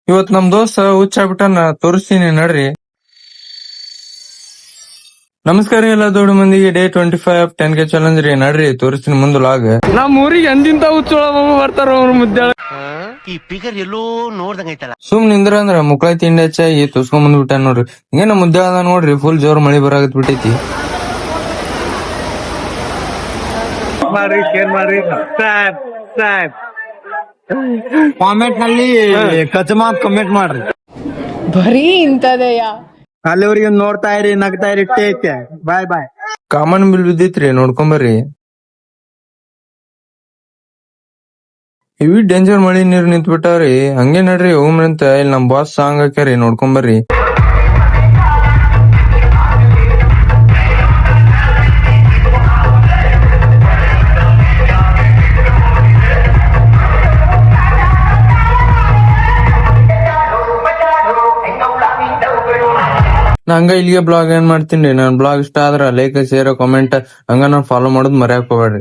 ಇವತ್ ನಮ್ ದೋಸ್ತ ಹುಚ್ಚಾಗ್ಬಿಟ್ಟನ ತೋರಿಸ್ತೀನಿ ನಡ್ರಿ. ನಮಸ್ಕಾರ ಎಲ್ಲ ದೊಡ್ಡ ಮಂದಿಗೆ ಡೇ 25 10K ಚಾಲೆಂಜ್ ರೀ. ನಡ್ರಿ ತೋರಿಸ್ತೀನಿ ಮುಂದ್ ಲಾಗ್. ನಮ್ ಊರಿಗೆ ಎಂದಿಂತ ಹುಚ್ಚೋಳ ಬರ್ತಾರ ಅವ್ರ ಮುದ್ದೆ. ಈ ಫಿಗರ್ ಎಲ್ಲೋ ನೋಡ್ದಂಗೈತಲ್ಲ. ಸುಮ್ ನಿಂದ್ರ ಅಂದ್ರ ಮುಕ್ಳಾಯಿ ತಿಂಡಿ ಹೆಚ್ಚಾಗಿ ತುಸ್ಕೊಂಡ್ ಬಂದ್ ಬಿಟ್ಟ ನೋಡ್ರಿ. ಹಿಂಗೇನ ಮುದ್ದೆ ಅದ ನೋಡ್ರಿ, ಫುಲ್ ಜೋರ್ ಮಳಿ ಬರಾಕತ್ ಬಿಟ್ಟೈತಿ. ಮಾಡ್ರಿ, ಶೇರ್ ಮಾಡ್ರಿ, ಸಬ್ಸ್ಕ್ರೈಬ್ ಕಾಮೆಂಟ್ ನಲ್ಲಿ ಕಚಮಾತ್ ಕಮೆಂಟ್ ಮಾಡ್ರಿ. ಬರೀ ಇಂತದೆಯಾ? ಅಲ್ಲಿವರೆಗೆ ನೋಡ್ತಾ ಇರಿ, ನಗ್ತಾ ಇರಿ. Take bye bye. ಕಾಮನ್ ಬಿಲ್ ಬಿದ್ದೈತ್ರಿ, ನೋಡ್ಕೊಂಬರ್ರಿ. ಇವಿ ಡೇಂಜರ್ ಮಳಿ ನೀರ್ ನಿಂತ್ ಬಿಟ್ಟಾವ್ರಿ. ಹಂಗೆ ನಡ್ರಿ ಹೋಗ್ರಂತ ಇಲ್ಲಿ ನಮ್ ಬಾಸ್ ಸಾಂಗ್ ಹಾಕ್ಯಾರಿ, ನೋಡ್ಕೊಂಬರ್ರಿ. ನಾ ಹಂಗ ಇಲ್ಲಿಗೆ ಬ್ಲಾಗ್ ಏನ್ ಮಾಡ್ತೀನಿ. ನಾನ್ ಬ್ಲಾಗ್ ಇಷ್ಟ ಆದ್ರ ಲೈಕ್, ಶೇರ್, ಕಾಮೆಂಟ್ ಹಂಗ ನಾನ್ ಫಾಲೋ ಮಾಡೋದ್ ಮರ್ಯಾಕ್ ಹೋಗ್ಬೇಡ್ರಿ.